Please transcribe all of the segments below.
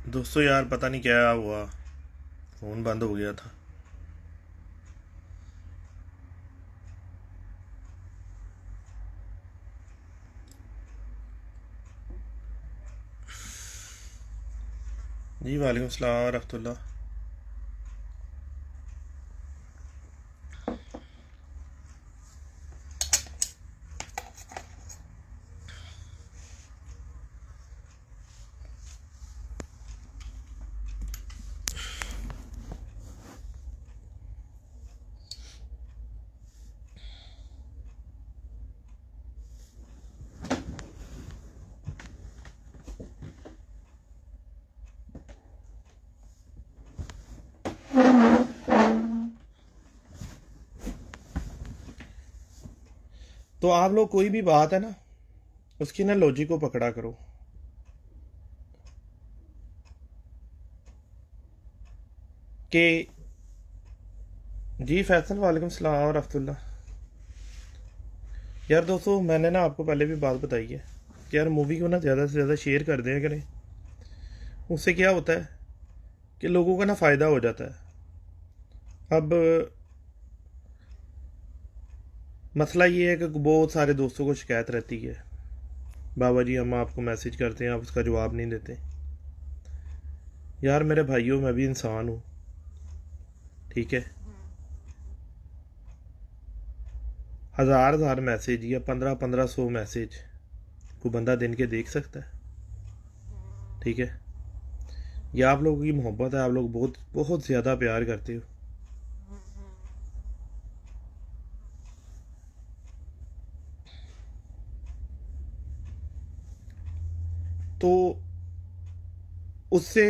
दोस्तों यार पता नहीं क्या हुआ। फ़ोन बंद हो गया था। जी वालेकुम सलाम रहमतुल्लाह। तो आप लोग कोई भी बात है ना, उसकी ना लॉजिक को पकड़ा करो कि जी फैसल वालेकुम सलाम रहमतुल्लाह। यार दोस्तों मैंने ना आपको पहले भी बात बताई है कि यार मूवी को ना ज़्यादा से ज़्यादा शेयर कर दिया करें। उससे क्या होता है कि लोगों का ना फ़ायदा हो जाता है। अब मसला ये है कि बहुत सारे दोस्तों को शिकायत रहती है, बाबा जी हम आपको मैसेज करते हैं आप उसका जवाब नहीं देते। यार मेरे भाइयों मैं भी इंसान हूँ, ठीक है। हज़ार हज़ार मैसेज या 1500 मैसेज को बंदा दिन के देख सकता है, ठीक है। ये आप लोगों की मोहब्बत है, आप लोग बहुत बहुत ज़्यादा प्यार करते हो। तो उससे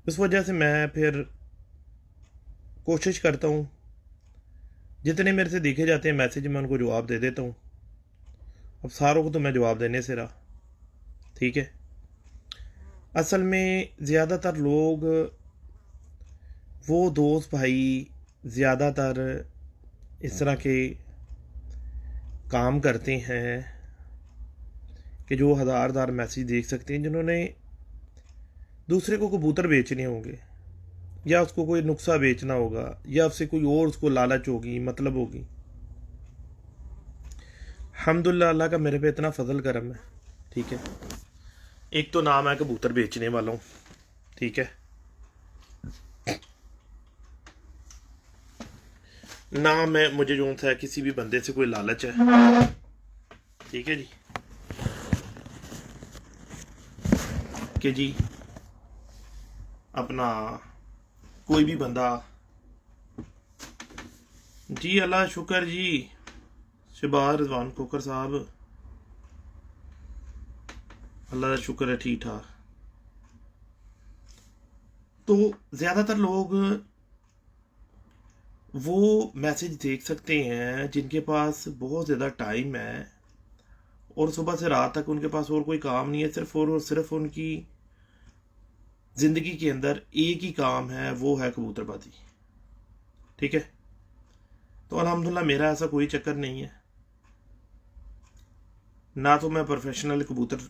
उस वजह से मैं फिर कोशिश करता हूँ, जितने मेरे से देखे जाते हैं मैसेज मैं उनको जवाब दे देता हूँ। अब सारों को तो मैं जवाब देने से रहा, ठीक है। असल में ज़्यादातर लोग, वो दोस्त भाई ज़्यादातर इस तरह के काम करते हैं कि जो हज़ार हज़ार मैसेज देख सकते हैं, जिन्होंने दूसरे को कबूतर बेचने होंगे या उसको कोई नुक्सा बेचना होगा या उससे कोई और उसको लालच होगी, मतलब होगी। अल्हम्दुलिल्लाह अल्लाह का मेरे पे इतना फजल करम है, ठीक है। एक तो नाम है कबूतर बेचने वालों, ठीक है। नाम है मुझे जो सा है किसी भी बंदे से कोई लालच है, ठीक है जी, कि जी अपना कोई भी बंदा, जी अल्लाह शुक्र जी, शबार रजवान कोकर साहब, अल्लाह का शुक्र है ठीक ठाक। तो ज़्यादातर लोग वो मैसेज देख सकते हैं जिनके पास बहुत ज़्यादा टाइम है और सुबह से रात तक उनके पास और कोई काम नहीं है, सिर्फ और सिर्फ उनकी ज़िंदगी के अंदर एक ही काम है, वो है कबूतरबाजी, ठीक है। तो अल्हम्दुलिल्लाह मेरा ऐसा कोई चक्कर नहीं है, ना तो मैं प्रोफेशनल कबूतर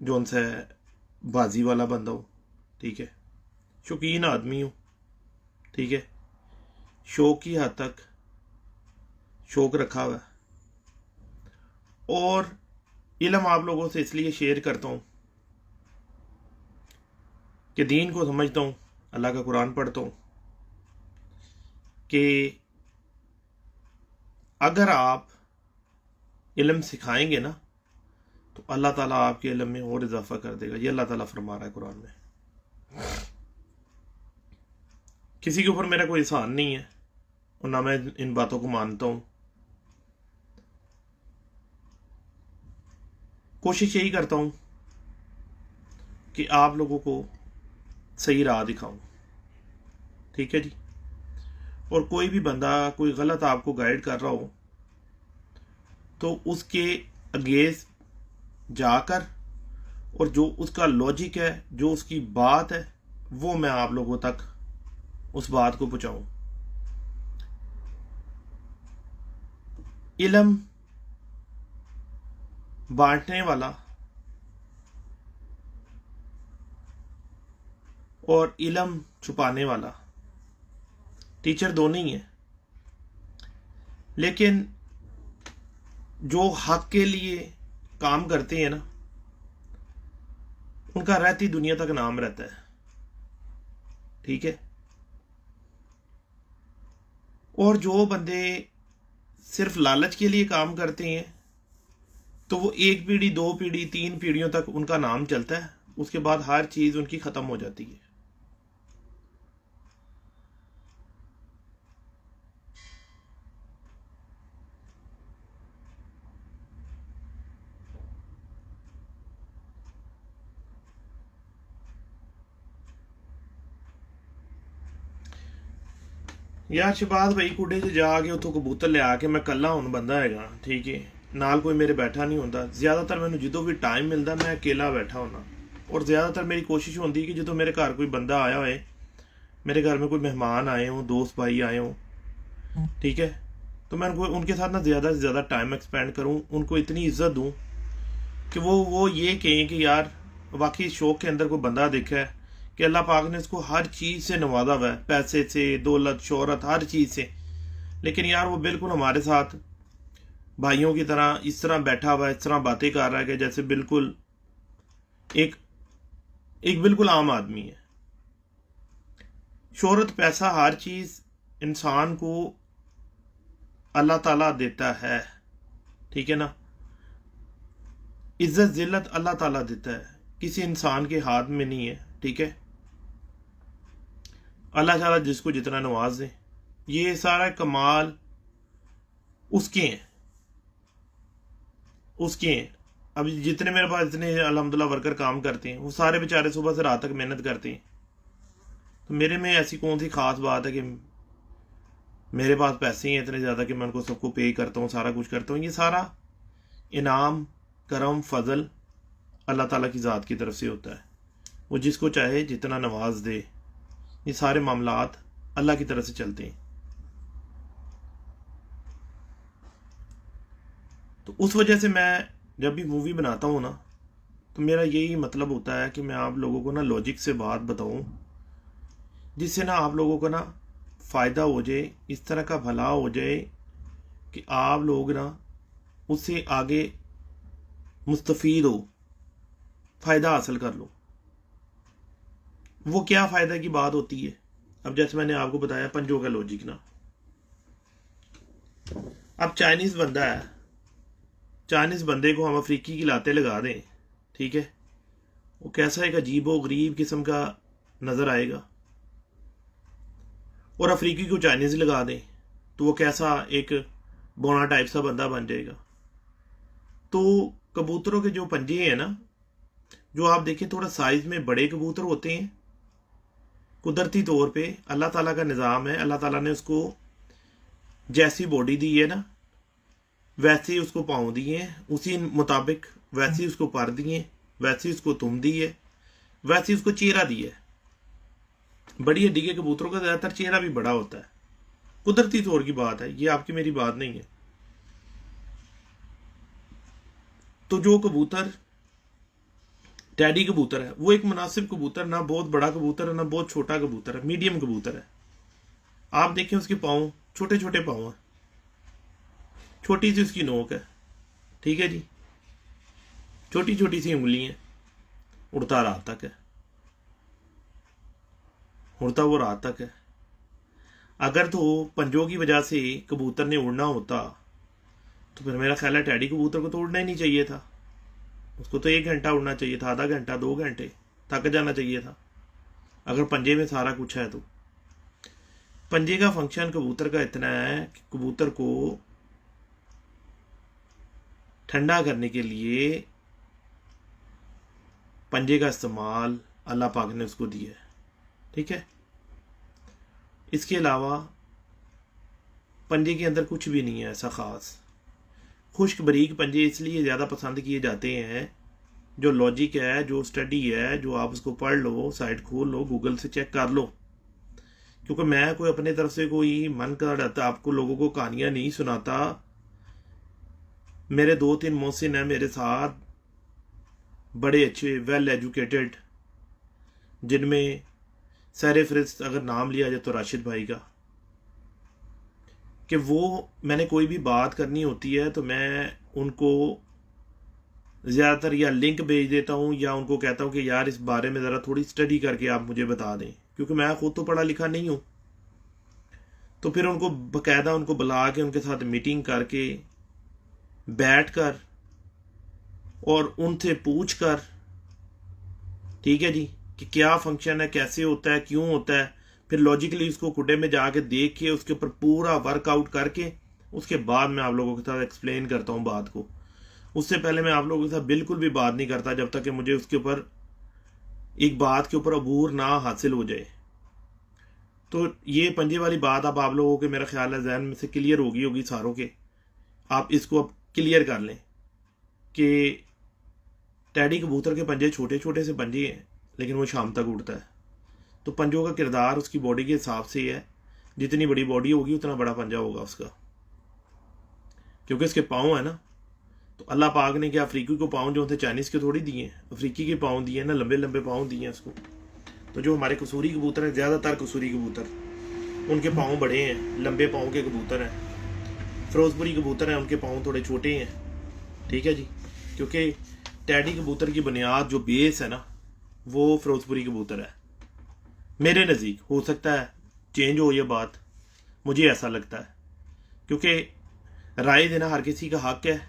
जो सा है बाजी वाला बंदा हूँ, ठीक है। शौकीन आदमी हूँ, ठीक है। शौक की हद तक शौक रखा हुआ है और इल्म आप लोगों से इसलिए शेयर करता हूँ कि दीन को समझता हूँ, अल्लाह का कुरान पढ़ता हूँ कि अगर आप इल्म सिखाएंगे ना तो अल्लाह ताला आपके इल्म में और इजाफा कर देगा। ये अल्लाह ताला फरमा रहा है कुरान में। किसी के ऊपर मेरा कोई एहसान नहीं है और ना मैं इन बातों को मानता हूँ। कोशिश यही करता हूँ कि आप लोगों को सही राह दिखाऊं, ठीक है जी। और कोई भी बंदा कोई गलत आपको गाइड कर रहा हो तो उसके अगेंस्ट जाकर और जो उसका लॉजिक है, जो उसकी बात है, वो मैं आप लोगों तक उस बात को पहुंचाऊं। इल्म बांटने वाला और इल्म छुपाने वाला, टीचर दोनों ही हैं। लेकिन जो हक के लिए काम करते हैं ना, उनका रहती दुनिया तक नाम रहता है। ठीक है। और जो बंदे सिर्फ लालच के लिए काम करते हैं, तो वो एक पीढ़ी, दो पीढ़ी, तीन पीढ़ियों तक उनका नाम चलता है, उसके बाद हर चीज उनकी खत्म हो जाती है। यार शहबाज भाई कुड़े च जाके उतों कबूतर लिया के मैं कला हूं बंदा हैगा, ठीक है, नाल कोई मेरे बैठा नहीं होंदा। ज्यादातर मैंने जो भी टाइम मिलता मैं अकेला बैठा होना, और ज्यादातर मेरी कोशिश होती है कि जो मेरे घर कोई बंदा आया होए, मेरे घर में कोई मेहमान आए हों, दोस्त भाई आए हों, ठीक है, तो मैं उनको उनके साथ ना ज़्यादा से ज़्यादा टाइम एक्सपेंड करूं, उनको इतनी इज्जत दूं कि वो ये कहें कि यार वाकई शौक के अंदर कोई बंदा देखा है कि अल्लाह पाक ने इसको हर चीज़ से नवाजा हुआ है, पैसे से, दौलत, शोहरत, हर चीज़ से, लेकिन यार वो बिल्कुल हमारे साथ भाइयों की तरह इस तरह बैठा हुआ है, इस तरह बातें कर रहा है कि जैसे बिल्कुल एक एक बिल्कुल आम आदमी है। शोहरत, पैसा, हर चीज़ इंसान को अल्लाह ताला देता है, ठीक है ना। इज्जत जिल्लत अल्लाह ताला देता है, किसी इंसान के हाथ में नहीं है, ठीक है। अल्लाह ताला जिसको जितना नवाज दे, ये सारा कमाल उसके हैं, उसके हैं। अब जितने मेरे पास इतने अल्हम्दुलिल्लाह वर्कर काम करते हैं, वो सारे बेचारे सुबह से रात तक मेहनत करते हैं। तो मेरे में ऐसी कौन सी खास बात है कि मेरे पास पैसे हैं इतने ज़्यादा कि मैं उनको सबको पे करता हूँ, सारा कुछ करता हूँ। ये सारा इनाम, करम, फजल अल्लाह ताला की ज़ात की तरफ से होता है। वो जिसको चाहे जितना नवाज दे। ये सारे मामलात अल्लाह की तरफ से चलते हैं। तो उस वजह से मैं जब भी मूवी बनाता हूँ ना, तो मेरा यही मतलब होता है कि मैं आप लोगों को ना लॉजिक से बात बताऊँ, जिससे ना आप लोगों को ना फ़ायदा हो जाए, इस तरह का भला हो जाए कि आप लोग ना उससे आगे मुस्तफ़ीद हो, फ़ायदा हासिल कर लो। वो क्या फ़ायदा की बात होती है? अब जैसे मैंने आपको बताया पंजों का लॉजिक ना। अब चाइनीज़ बंदा है, चाइनीज़ बंदे को हम अफ्रीकी की लाते लगा दें, ठीक है, वो कैसा एक अजीबो गरीब किस्म का नज़र आएगा। और अफ्रीकी को चाइनीज़ लगा दें तो वो कैसा एक बोना टाइप सा बंदा बन जाएगा। तो कबूतरों के जो पंजे हैं ना, जो आप देखें थोड़ा साइज़ में बड़े कबूतर होते हैं, कुदरती तौर पे अल्लाह ताला का निज़ाम है। अल्लाह ताला ने उसको जैसी बॉडी दी है ना, वैसे ही उसको पाँव दिए हैं, उसी मुताबिक वैसे ही उसको पर दिए, वैसे ही उसको तुम दी है, वैसे ही उसको चेहरा दिया है। बड़ी हड्डी के कबूतरों का ज़्यादातर चेहरा भी बड़ा होता है, कुदरती तौर की बात है, ये आपकी मेरी बात नहीं है। तो जो कबूतर टैडी कबूतर है, वो एक मुनासिब कबूतर, ना बहुत बड़ा कबूतर है ना बहुत छोटा कबूतर है, मीडियम कबूतर है। आप देखें उसके पाँव छोटे छोटे पाँव हैं, छोटी सी उसकी नोक है, ठीक है जी, छोटी छोटी सी उंगली है, उड़ता रात तक है, उड़ता वो रात तक है। अगर तो पंजों की वजह से कबूतर ने उड़ना होता, तो फिर मेरा ख्याल है टैडी कबूतर को तो उड़ना ही नहीं चाहिए था। उसको तो 1 घंटा उड़ना चाहिए था, आधा घंटा, 2 घंटे, थक जाना चाहिए था। अगर पंजे में सारा कुछ है तो पंजे का फंक्शन कबूतर का इतना है कि कबूतर को ठंडा करने के लिए पंजे का इस्तेमाल अल्लाह पाक ने उसको दिया है, ठीक है। इसके अलावा पंजे के अंदर कुछ भी नहीं है ऐसा ख़ास। खुश्क बरीक पंजे इसलिए ज़्यादा पसंद किए जाते हैं, जो लॉजिक है, जो स्टडी है, जो आप उसको पढ़ लो, साइट खोल लो, गूगल से चेक कर लो। क्योंकि मैं कोई अपने तरफ से कोई मन कर डालता आपको लोगों को कहानियाँ नहीं सुनाता। मेरे 2-3 मोहसिन हैं मेरे साथ, बड़े अच्छे वेल एजुकेटेड, जिनमें सर फहरिस्त अगर नाम लिया जाए तो राशिद भाई का, कि वो मैंने कोई भी बात करनी होती है तो मैं उनको ज़्यादातर या लिंक भेज देता हूँ या उनको कहता हूँ कि यार इस बारे में ज़रा थोड़ी स्टडी करके आप मुझे बता दें, क्योंकि मैं खुद तो पढ़ा लिखा नहीं हूँ। तो फिर उनको बकायदा उनको बुला के उनके साथ मीटिंग करके बैठ कर और उनसे पूछ कर, ठीक है जी, कि क्या फंक्शन है, कैसे होता है, क्यों होता है, फिर लॉजिकली उसको कुडे में जाके देख के उसके ऊपर पूरा वर्कआउट करके उसके बाद मैं आप लोगों के साथ एक्सप्लेन करता हूँ बात को। उससे पहले मैं आप लोगों के साथ बिल्कुल भी बात नहीं करता जब तक कि मुझे उसके ऊपर एक बात के ऊपर अबूर ना हासिल हो जाए। तो ये पंजे वाली बात अब आप लोगों के मेरा ख्याल है जहन में से क्लियर होगी सारों के। आप इसको अब क्लियर कर लें कि टैडी कबूतर के पंजे छोटे छोटे से पंजे हैं, लेकिन वो शाम तक उड़ता है। तो पंजों का किरदार उसकी बॉडी के हिसाब से है, जितनी बड़ी बॉडी होगी उतना बड़ा पंजा होगा उसका, क्योंकि इसके पाँव है ना। तो अल्लाह पाक ने क्या अफ्रीकी को पाँव जो थे चाइनीज़ के थोड़ी दिए हैं, अफ्रीकी के पाँव दिए ना, लंबे लंबे पाँव दिए हैं उसको। तो जो हमारे कसूरी कबूतर हैं, ज़्यादातर कसूरी कबूतर, उनके पाँव बड़े हैं, लंबे पाँव के कबूतर हैं। फिरोजपुरी कबूतर हैं, उनके पाँव थोड़े छोटे हैं, ठीक है जी। क्योंकि टैडी कबूतर की बुनियाद जो बेस है ना, वो फिरोजपुरी कबूतर है। मेरे नज़दीक हो सकता है चेंज हो ये बात, मुझे ऐसा लगता है, क्योंकि राय देना हर किसी का हक है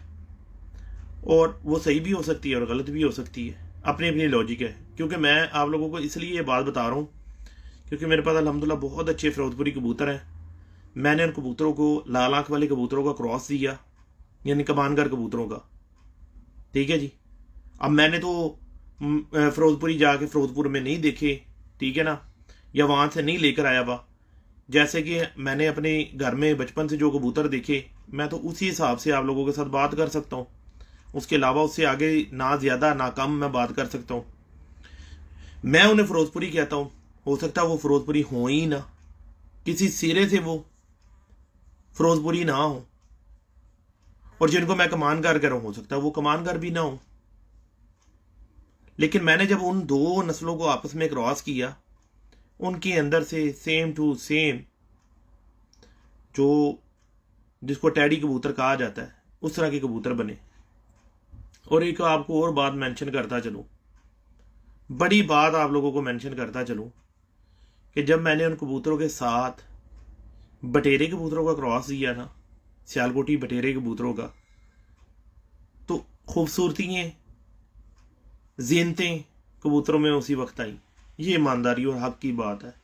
और वो सही भी हो सकती है और गलत भी हो सकती है, अपनी अपनी लॉजिक है। क्योंकि मैं आप लोगों को इसलिए ये बात बता रहा हूँ क्योंकि मेरे पास अल्हम्दुलिल्लाह बहुत अच्छे फिरोजपुरी कबूतर हैं। मैंने उन कबूतरों को लाल आँख वाले कबूतरों का क्रॉस दिया, यानी कमानगर कबूतरों का, ठीक है जी। अब मैंने तो फिरोजपुरी जाके फिरोजपुर में नहीं देखे, ठीक है ना, या वहाँ से नहीं लेकर आया हुआ। जैसे कि मैंने अपने घर में बचपन से जो कबूतर देखे, मैं तो उसी हिसाब से आप लोगों के साथ बात कर सकता हूँ। उसके अलावा उससे आगे ना ज़्यादा ना कम मैं बात कर सकता हूँ। मैं उन्हें फिरोजपुरी कहता हूँ, हो सकता है वो फिरोजपुरी हो ही ना, किसी सिरे से वो फिरोजपुरी ना हो, और जिनको मैं कमानगर कह रहा हूँ हो सकता है वो कमानगर भी ना हो। लेकिन मैंने जब उन दो नस्लों को आपस में क्रॉस किया, उनके अंदर से सेम टू सेम जो जिसको टैडी कबूतर कहा जाता है उस तरह के कबूतर बने। और एक आपको और बात मेंशन करता चलूं, बड़ी बात आप लोगों को मेंशन करता चलूं, कि जब मैंने उन कबूतरों के साथ बटेरे कबूतरों का क्रॉस दिया ना, सियालकोटी बटेरे कबूतरों का, तो खूबसूरतियाँ जीनतें कबूतरों में उसी वक्त आई। ये ईमानदारी और हक की बात है,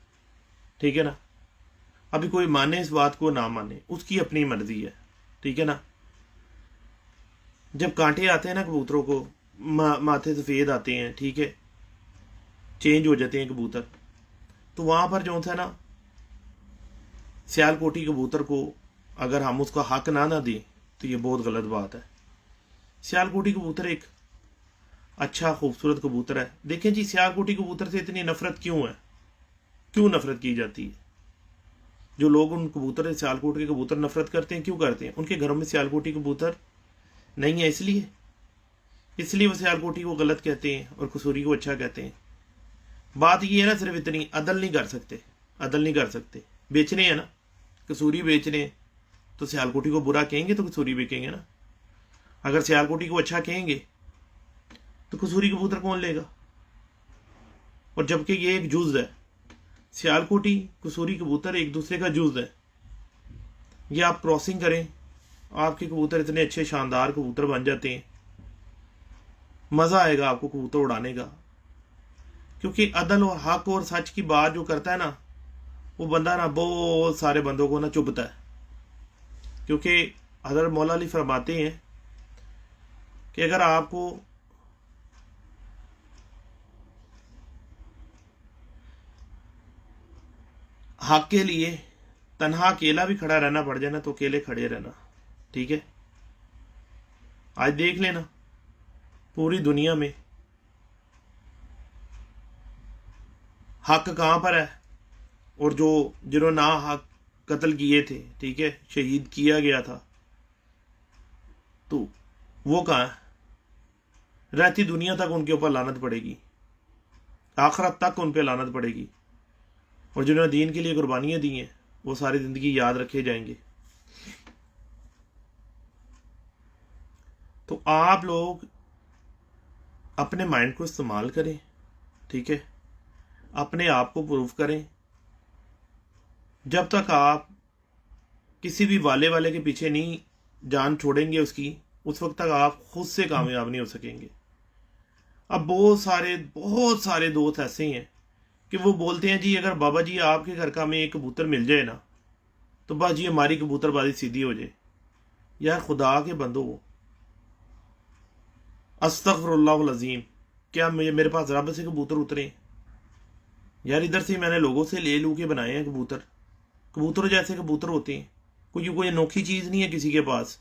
ठीक है ना। अभी कोई माने इस बात को ना माने, उसकी अपनी मर्जी है, ठीक है ना। जब कांटे आते हैं ना कबूतरों को, माथे सफ़ेद आते हैं, ठीक है, चेंज हो जाते हैं कबूतर, तो वहाँ पर जो था ना, सियालकोटी कबूतर को अगर हम उसका हक ना दें तो ये बहुत गलत बात है। सियालकोटी कबूतर एक अच्छा खूबसूरत कबूतर है। देखें जी, सियालकोटी कबूतर से इतनी नफरत क्यों है, क्यों नफरत की जाती है? जो लोग उन कबूतर से सियालकोट के कबूतर नफरत करते हैं, क्यों करते हैं? उनके घरों में सियालकोटी कबूतर नहीं है, इसलिए वो सियालकोटी को गलत कहते हैं और कसूरी को अच्छा कहते हैं। बात ये है ना, सिर्फ इतनी, अदल नहीं कर सकते। बेचने हैं ना, कसूरी बेचने, तो सियालकोटी को बुरा कहेंगे तो कसूरी बेचेंगे ना। अगर सियालकोटी को अच्छा कहेंगे तो कसूरी कबूतर कौन लेगा? और जबकि ये एक जुज़ है, सियालकोटी कसूरी कबूतर एक दूसरे का जुज़ है। ये आप क्रॉसिंग करें, आपके कबूतर इतने अच्छे शानदार कबूतर बन जाते हैं, मज़ा आएगा आपको कबूतर उड़ाने का। क्योंकि अदल और हक और सच की बात जो करता है ना, वो बंदा ना बहुत सारे बंदों को ना चुभता है। क्योंकि हज़रत मौला अली फरमाते हैं कि अगर आपको हक के लिए तन्हा अकेला भी खड़ा रहना पड़ जाए ना, तो अकेले खड़े रहना, ठीक है। आज देख लेना पूरी दुनिया में हक कहाँ पर है, और जो जिन्होंने ना हक कत्ल किए थे, ठीक है, शहीद किया गया था, तो वो कहाँ है? रहती दुनिया तक उनके ऊपर लानत पड़ेगी, आखिरत तक उन पे लानत पड़ेगी। और जिन्होंने दीन के लिए कुर्बानियाँ दी हैं वो सारी ज़िंदगी याद रखे जाएंगे। तो आप लोग अपने माइंड को इस्तेमाल करें, ठीक है, अपने आप को प्रूव करें। जब तक आप किसी भी वाले के पीछे नहीं जान छोड़ेंगे उसकी, उस वक्त तक आप खुद से कामयाब नहीं हो सकेंगे। अब बहुत सारे दोस्त ऐसे हैं कि वो बोलते हैं जी अगर बाबा जी आपके घर का हमें एक कबूतर मिल जाए ना तो बस जी हमारी कबूतरबाजी सीधी हो जाए। यार खुदा के बंदो, अस्तगफिरुल्लाह अज़ीम, क्या मेरे पास रब से कबूतर उतरे? यार इधर से मैंने लोगों से ले लू के बनाए हैं कबूतर। कबूतर जैसे कबूतर होते हैं, कोई अनोखी चीज़ नहीं है किसी के पास।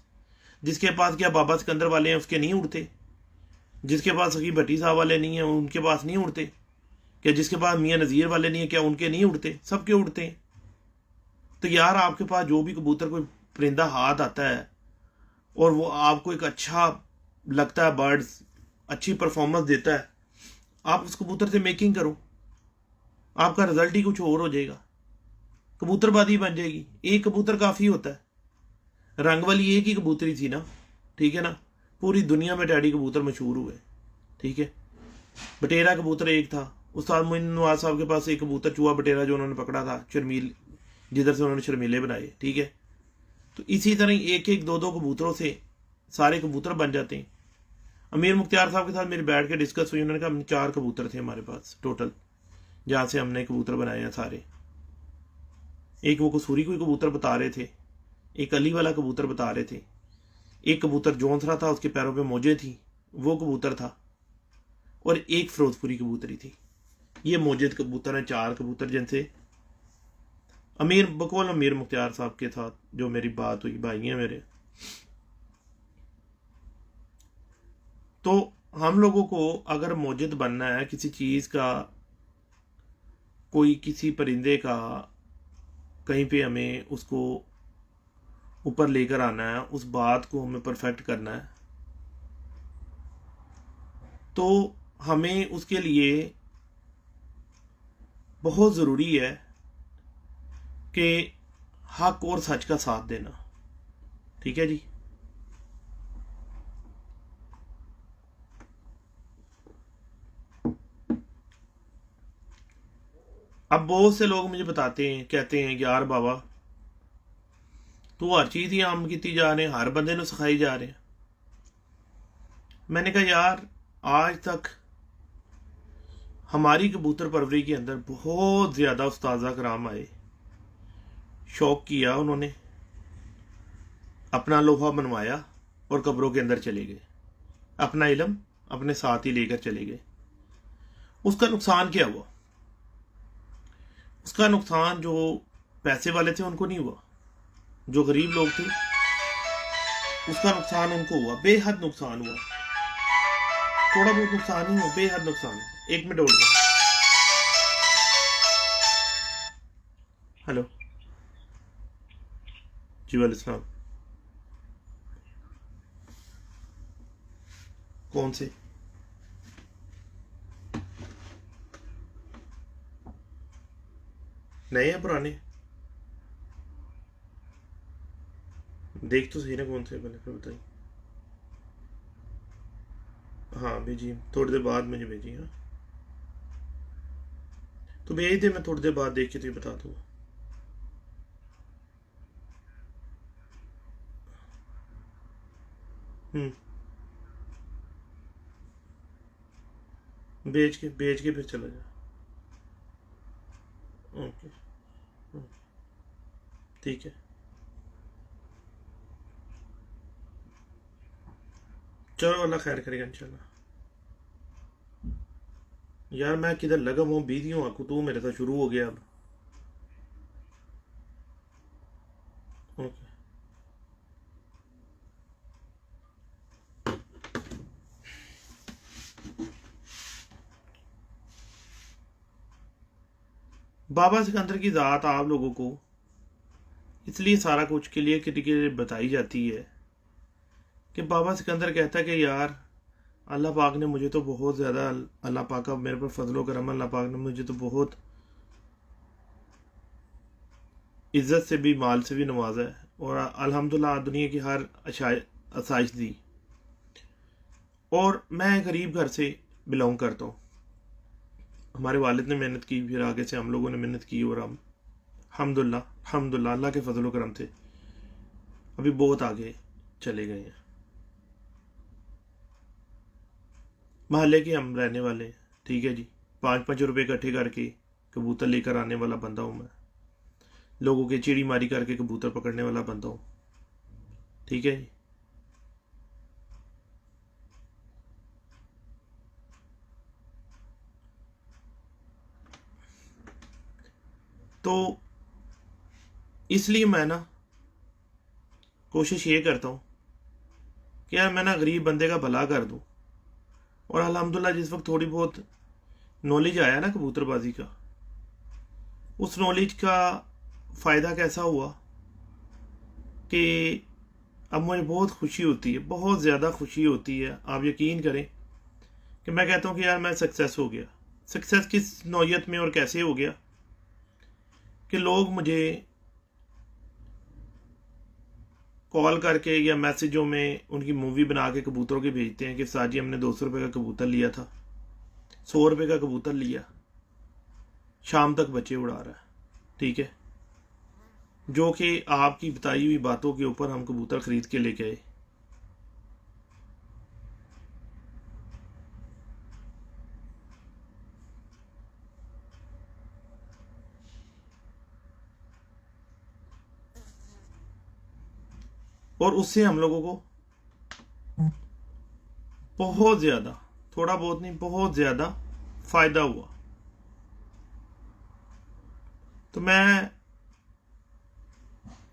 जिसके पास क्या बाबा सिकंदर वाले हैं उसके नहीं उड़ते, जिसके पास सखी भट्टी साहब वाले नहीं हैं उनके पास नहीं उड़ते, क्या जिसके पास मियाँ नज़ीर वाले नहीं है क्या उनके नहीं उड़ते? सबके उड़ते हैं। तो यार आपके पास जो भी कबूतर कोई परिंदा हाथ आता है और वो आपको एक अच्छा लगता है, बर्ड्स अच्छी परफॉर्मेंस देता है, आप उस कबूतर से मेकिंग करो, आपका रिजल्ट ही कुछ और हो जाएगा, कबूतरबाजी बन जाएगी। एक कबूतर काफ़ी होता है। रंग वाली एक ही कबूतरी थी ना, ठीक है ना, पूरी दुनिया में टैडी कबूतर मशहूर हुए, ठीक है। बटेरा कबूतर एक था, उस्ताद मोइन नवाज साहब के पास एक कबूतर चूहा बटेरा जो उन्होंने पकड़ा था, शर्मील, जिधर से उन्होंने शर्मीले बनाए, ठीक है। तो इसी तरह एक एक दो दो कबूतरों से सारे कबूतर बन जाते हैं। अमीर मुख्तियार साहब के साथ मेरी बैठ के डिस्कस हुई, उन्होंने कहा 4 कबूतर थे हमारे पास टोटल, जहाँ से हमने कबूतर बनाए हैं सारे। एक वो कसूरी कोई कबूतर बता रहे थे, एक अली वाला कबूतर बता रहे थे, एक कबूतर जोंसरा था उसके पैरों पे मोजे थी वो कबूतर था, और एक फिरोजपुरी कबूतरी थी। ये मोजिद कबूतर हैं 4 कबूतर, जिनसे अमीर मुख्तियार साहब के साथ जो मेरी बात हुई, भाई हैं मेरे। तो हम लोगों को अगर मोजिद बनना है किसी चीज़ का, कोई किसी परिंदे का, कहीं पे हमें उसको ऊपर लेकर आना है, उस बात को हमें परफेक्ट करना है, तो हमें उसके लिए बहुत ज़रूरी है कि हक और सच का साथ देना, ठीक है जी। अब बहुत से लोग मुझे बताते हैं, कहते हैं यार बाबा तू हर चीज़ ही आम की जा रहे, हर बंदे ने सिखाई जा रहे हैं। मैंने कहा यार आज तक हमारी कबूतर परवरी के अंदर बहुत ज़्यादा उस्ताज़ा कराम आए, शौक किया उन्होंने, अपना लोहा बनवाया और कब्रों के अंदर चले गए, अपना इल्म अपने साथ ही लेकर चले गए। उसका नुकसान क्या हुआ? उसका नुकसान जो पैसे वाले थे उनको नहीं हुआ, जो गरीब लोग थे उसका नुकसान उनको हुआ, बेहद नुकसान हुआ। थोड़ा बहुत नुकसान ही हुआ, बेहद नुकसान। 1 मिनट और। हेलो जी, वालेकुम सलाम। कौन से? नए या पुराने? देख तो सही ना कौन से, पहले फिर बताइए। हाँ भेजिए, थोड़ी देर बाद मुझे भेजिए। हाँ तो भेज दे, मैं थोड़ी देर बाद देख के तुझे बता दूँगा। भेज के फिर चला जा। ओके, ठीक है, चलो अल्लाह खैर करेगा इंशाल्लाह। यार मैं किधर लगा हूँ, बिजी हूँ, आपको तू मेरे साथ शुरू हो गया अब। ओके, बाबा सिकंदर की ज़ात आप लोगों को इसलिए सारा कुछ क्लियर करके बताई जाती है कि बाबा सिकंदर कहता है कि यार अल्लाह पाक ने मुझे तो बहुत ज़्यादा, अल्लाह पाक का मेरे पर फजलो करम, अल्लाह पाक ने मुझे तो बहुत इज़्ज़त से भी माल से भी नवाजा है और अल्हम्दुलिल्लाह दुनिया की हर आसाइश दी। और मैं गरीब घर से बिलोंग करता हूँ। हमारे वालिद ने मेहनत की, फिर आगे से हम लोगों ने मेहनत की और हम अल्हम्दुलिल्लाह अल्लाह के फजल करम से अभी बहुत आगे चले गए हैं। महल्ले के हम रहने वाले हैं, ठीक है जी। 5-5 रुपए इकट्ठे करके कबूतर लेकर आने वाला बंदा हूँ मैं। लोगों के चिड़ी मारी करके कबूतर पकड़ने वाला बंदा हूँ, ठीक है जी। तो इसलिए मैं ना कोशिश ये करता हूँ कि यार मैं ना गरीब बंदे का भला कर दूँ। और अल्हम्दुलिल्लाह जिस वक्त थोड़ी बहुत नॉलेज आया ना कबूतरबाजी का, उस नॉलेज का फ़ायदा कैसा हुआ कि अब मुझे बहुत खुशी होती है, बहुत ज़्यादा खुशी होती है। आप यकीन करें कि मैं कहता हूँ कि यार मैं सक्सेस हो गया। सक्सेस किस नौयत में और कैसे हो गया कि लोग मुझे कॉल करके या मैसेजों में उनकी मूवी बना के कबूतरों की भेजते हैं कि साजी हमने 200 रुपये का कबूतर लिया था, 100 रुपये का कबूतर लिया, शाम तक बच्चे उड़ा रहा है, ठीक है। जो कि आपकी बताई हुई बातों के ऊपर हम कबूतर खरीद के लेके आए। और उससे हम लोगों को बहुत ज़्यादा, थोड़ा बहुत नहीं, बहुत ज़्यादा फ़ायदा हुआ। तो मैं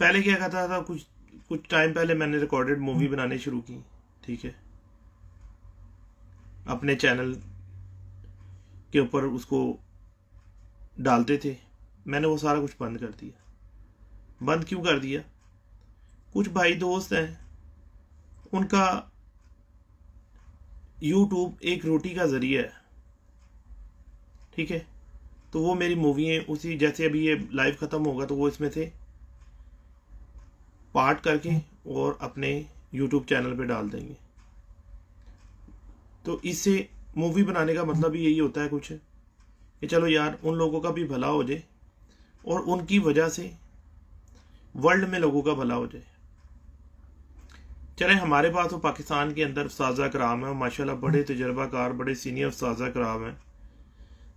पहले क्या कहता था, कुछ कुछ टाइम पहले मैंने रिकॉर्डेड मूवी बनानी शुरू की, ठीक है। अपने चैनल के ऊपर उसको डालते थे। मैंने वो सारा कुछ बंद कर दिया। बंद क्यों कर दिया? कुछ भाई दोस्त हैं, उनका यूट्यूब एक रोटी का ज़रिया है, ठीक है। तो वो मेरी मूवी है, उसी जैसे अभी ये लाइव ख़त्म होगा तो वो इसमें से पार्ट करके और अपने यूट्यूब चैनल पे डाल देंगे। तो इससे मूवी बनाने का मतलब ही यही होता है कुछ, कि चलो यार उन लोगों का भी भला हो जाए और उनकी वजह से वर्ल्ड में लोगों का भला हो जाए। चले हमारे पास तो पाकिस्तान के अंदर उस्ताज़ा कराम है माशाल्लाह, बड़े तजर्बाकार, बड़े सीनियर उस्ताज़ा कराम हैं,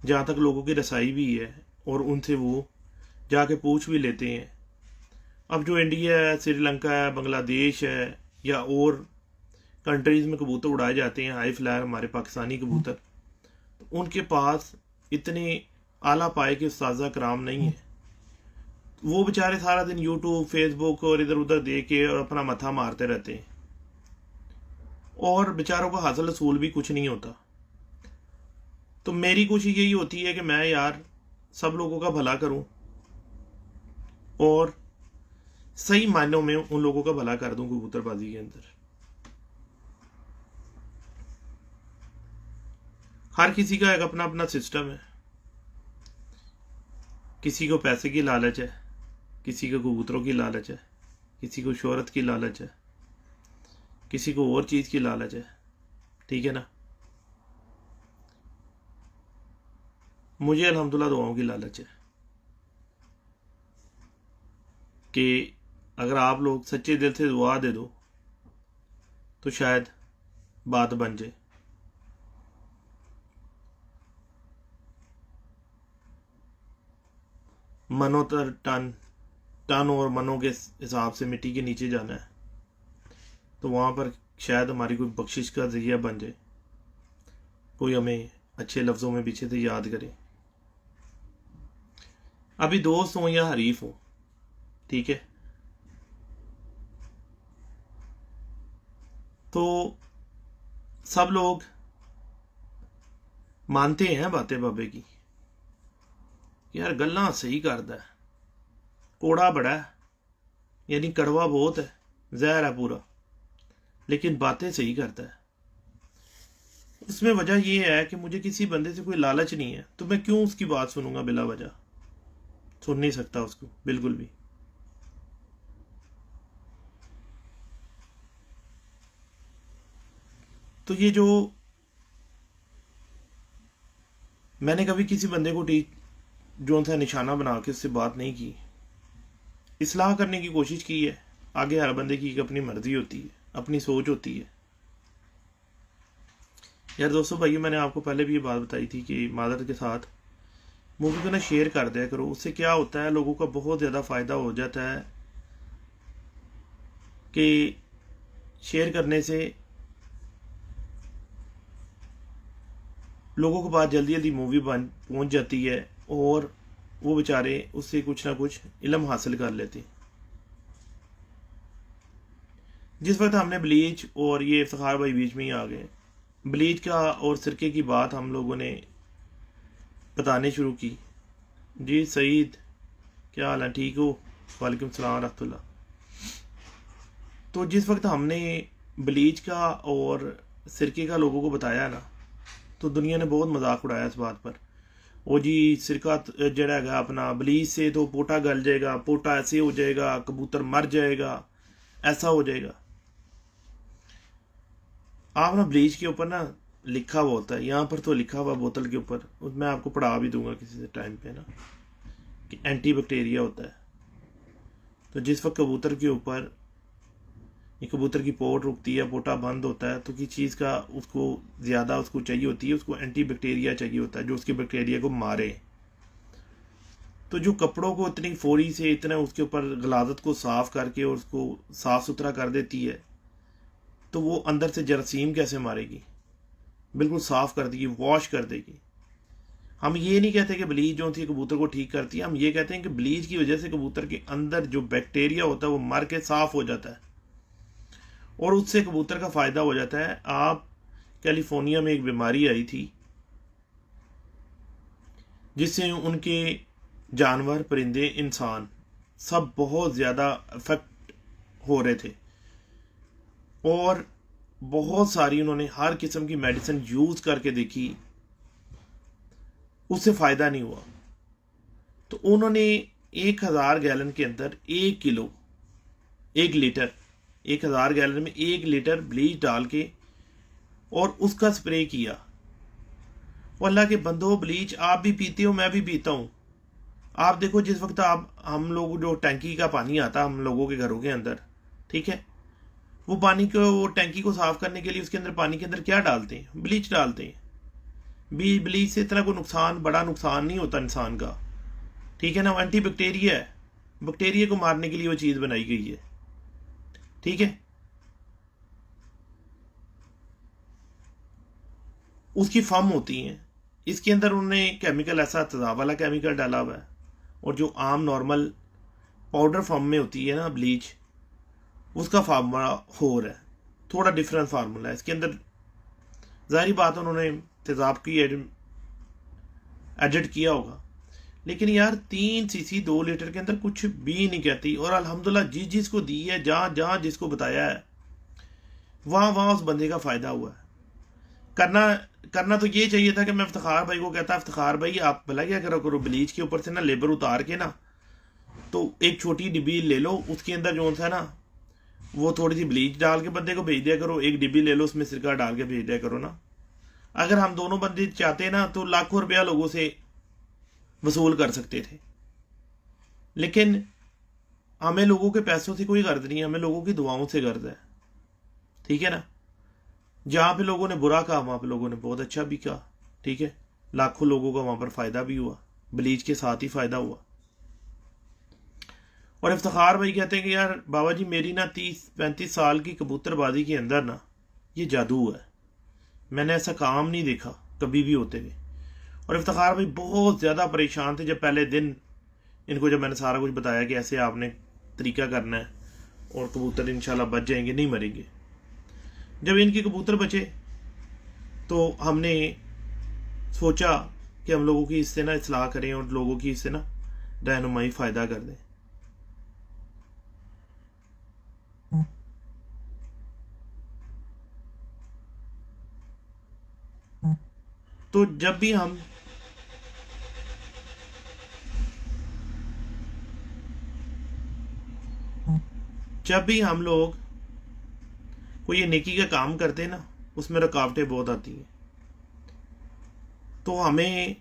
जहाँ तक लोगों की रसाई भी है और उनसे वो जाके पूछ भी लेते हैं। अब जो इंडिया है, श्रीलंका है, बांग्लादेश है या और कंट्रीज़ में कबूतर उड़ाए जाते हैं, हाई फ्लायर हमारे पाकिस्तानी कबूतर, तो उनके पास इतने आला पाए के उस्ताज़ा कराम नहीं है। वो बेचारे सारा दिन यूट्यूब, फेसबुक और इधर उधर देख के और अपना मथा मारते रहते हैं और बेचारों को हासिल रसूल भी कुछ नहीं होता। तो मेरी कोशिश यही होती है कि मैं यार सब लोगों का भला करूं और सही मायनों में उन लोगों का भला कर दूं कबूतरबाजी के अंदर। हर किसी का एक अपना अपना सिस्टम है। किसी को पैसे की लालच है, किसी को कबूतरों की लालच है, किसी को शोहरत की लालच है, किसी को और चीज़ की लालच है, ठीक है ना। मुझे अल्हम्दुलिल्लाह दुआओं की लालच है कि अगर आप लोग सच्चे दिल से दुआ दे दो तो शायद बात बन जाए। मनों तर टन और मनों के हिसाब से मिट्टी के नीचे जाना है, तो वहाँ पर शायद हमारी कोई बख्शिश का जरिया बन जाए, कोई हमें अच्छे लफ्ज़ों में पीछे से याद करे। अभी दोस्त हो या हरीफ हो, ठीक है, तो सब लोग मानते हैं बातें बाबे की, यार गल्ला सही करता है, कोड़ा बड़ा है, यानी कड़वा बहुत है, जहर है पूरा, लेकिन बातें सही करता है। उसमें वजह यह है कि मुझे किसी बंदे से कोई लालच नहीं है, तो मैं क्यों उसकी बात सुनूंगा बिला वजह? सुन नहीं सकता उसको बिल्कुल भी। तो ये जो मैंने कभी किसी बंदे को जो सा निशाना बना के उससे बात नहीं की, इस्लाह करने की कोशिश की है। आगे हर बंदे की एक अपनी मर्जी होती है, अपनी सोच होती है। यार दोस्तों भाई, मैंने आपको पहले भी ये बात बताई थी कि मादर के साथ मूवी को ना शेयर कर दिया करो। उससे क्या होता है, लोगों का बहुत ज़्यादा फ़ायदा हो जाता है कि शेयर करने से लोगों के पास जल्दी जल्दी मूवी बन पहुंच जाती है और वो बेचारे उससे कुछ ना कुछ इल्म हासिल कर लेते हैं। जिस वक्त हमने ब्लीच और ये इफ्तिखार भाई बीच में ही आ गए, ब्लीच का और सिरके की बात हम लोगों ने बताने शुरू की। जी सईद, क्या हाल है, ठीक हो? वालेकुम सलाम रहमतुल्लाह। तो जिस वक्त हमने ब्लीच का और सिरके का लोगों को बताया ना, तो दुनिया ने बहुत मजाक उड़ाया इस बात पर। वो जी सिरका जड़ा है अपना, ब्लीच से तो पोटा गल जाएगा, पोटा ऐसे हो जाएगा, कबूतर मर जाएगा, ऐसा हो जाएगा। आप ना ब्लीच के ऊपर ना लिखा हुआ होता है, यहाँ पर तो लिखा हुआ बोतल के ऊपर, मैं आपको पढ़ा भी दूंगा किसी से टाइम पे ना, कि एंटी बैक्टीरिया होता है। तो जिस वक्त कबूतर के ऊपर ये कबूतर की पोट रुकती है, पोटा बंद होता है, तो किस चीज़ का उसको ज़्यादा उसको चाहिए होती है, उसको एंटी बैक्टीरिया चाहिए होता है जो उसके बैक्टीरिया को मारे। तो जो कपड़ों को इतनी फौरी से इतना उसके ऊपर गलाजत को साफ करके और उसको साफ सुथरा कर देती है, तो वो अंदर से जरासीम कैसे मारेगी? बिल्कुल साफ कर देगी, वॉश कर देगी। हम ये नहीं कहते कि ब्लीच जो थी कबूतर को ठीक करती है, हम ये कहते हैं कि ब्लीच की वजह से कबूतर के अंदर जो बैक्टीरिया होता है वो मर के साफ हो जाता है और उससे कबूतर का फ़ायदा हो जाता है। आप कैलिफोर्निया में एक बीमारी आई थी जिससे उनके जानवर, परिंदे, इंसान सब बहुत ज़्यादा अफेक्ट हो रहे थे और बहुत सारी उन्होंने हर किस्म की मेडिसिन यूज़ करके देखी, उससे फ़ायदा नहीं हुआ। तो उन्होंने 1000 गैलन के अंदर 1 लीटर 1000 गैलन में 1 लीटर ब्लीच डाल के और उसका स्प्रे किया। और अल्लाह के बंदो, ब्लीच आप भी पीते हो, मैं भी पीता हूँ। आप देखो, जिस वक्त हम लोग जो टैंकी का पानी आता हम लोगों के घरों के अंदर, ठीक है, वो पानी को, वो टैंकी को साफ करने के लिए उसके अंदर, पानी के अंदर क्या डालते हैं? ब्लीच डालते हैं। ब्लीच से इतना कोई नुकसान, बड़ा नुकसान नहीं होता इंसान का, ठीक है ना। एंटी बैक्टीरिया है, बैक्टीरिया को मारने के लिए वो चीज़ बनाई गई है, ठीक है। उसकी फम होती हैं, इसके अंदर उन्होंने केमिकल ऐसा तेजाब वाला केमिकल डाला हुआ है। और जो आम नॉर्मल पाउडर फॉर्म में होती है ना ब्लीच, उसका फार्मूला और है, थोड़ा डिफरेंट फार्मूला है इसके अंदर। ज़ाहिर बात उन्होंने तेजाब की एडिट किया होगा, लेकिन यार 3 सीसी 2 लीटर के अंदर कुछ भी नहीं कहती। और अल्हम्दुलिल्लाह जिसको दी है, जहाँ जहाँ जिसको बताया है, वहाँ वहाँ उस बंदे का फ़ायदा हुआ है। करना तो ये चाहिए था कि मैं इफ्तिखार भाई को कहता, इफ्तिखार भाई आप भला क्या करो, ब्लीच के ऊपर से ना लेबर उतार के ना, तो एक छोटी डिब्बी ले लो, उसके अंदर जो है ना वो थोड़ी सी ब्लीच डाल के बंदे को भेज दिया करो। एक डिब्बी ले लो, उसमें सिरका डाल के भेज दिया करो ना। अगर हम दोनों बंदे चाहते ना तो लाखों रुपया लोगों से वसूल कर सकते थे, लेकिन हमें लोगों के पैसों से कोई गर्ज नहीं, हमें लोगों की दुआओं से गर्ज है, ठीक है ना। जहाँ पे लोगों ने बुरा कहा वहाँ पे लोगों ने बहुत अच्छा भी कहा, ठीक है। लाखों लोगों का वहाँ पर फ़ायदा भी हुआ, ब्लीच के साथ ही फ़ायदा हुआ। और इफ्तिखार भाई कहते हैं कि यार बाबा जी, मेरी ना 30-35 साल की कबूतरबाजी के अंदर ना ये जादू है, मैंने ऐसा काम नहीं देखा कभी भी होते हुए। और इफ्तिखार भाई बहुत ज़्यादा परेशान थे जब पहले दिन इनको, जब मैंने सारा कुछ बताया कि ऐसे आपने तरीका करना है और कबूतर इंशाल्लाह बच जाएंगे, नहीं मरेंगे। जब इनके कबूतर बचे तो हमने सोचा कि हम लोगों की इससे ना इस्लाह करें और लोगों की इससे ना रहनुमाई फ़ायदा कर दें। तो जब भी हम लोग कोई ये नेकी का काम करते हैं ना, उसमें रुकावटें बहुत आती हैं। तो हमें,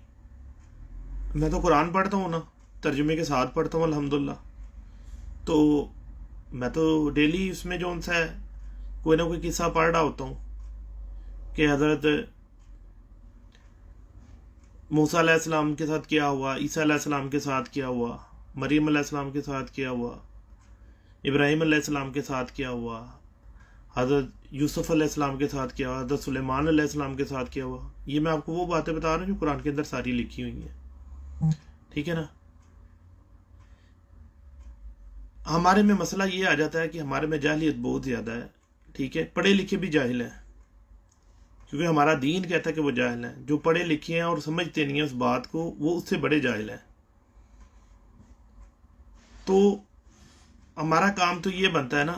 मैं तो कुरान पढ़ता हूँ ना, तर्जुमे के साथ पढ़ता हूँ अल्हम्दुलिल्लाह। तो मैं तो डेली उसमें जो उनसा है कोई ना कोई किस्सा पढ़ रहा होता हूँ कि हज़रत मूसा अलैहिस्सलाम के साथ क्या हुआ, ईसा अलैहिस्सलाम के साथ क्या हुआ, मरियम अलैहिस्सलाम के साथ क्या हुआ, इब्राहिम अलैहिस्सलाम के साथ क्या हुआ, हज़रत यूसुफ अलैहिस्सलाम के साथ क्या हुआ, हज़रत सुलेमान अलैहिस्सलाम के साथ क्या हुआ। ये मैं आपको वो बातें बता रहा हूँ जो कुरान के अंदर सारी लिखी हुई हैं, ठीक है ना। हमारे में मसला ये आ जाता है कि हमारे में जाहिलियत बहुत ज़्यादा है, ठीक है। पढ़े लिखे भी जाहिल हैं, क्योंकि हमारा दीन कहता है कि वो जाहिल हैं। जो पढ़े लिखे हैं और समझते नहीं हैं उस बात को, वो उससे बड़े जाहिल हैं। तो हमारा काम तो ये बनता है ना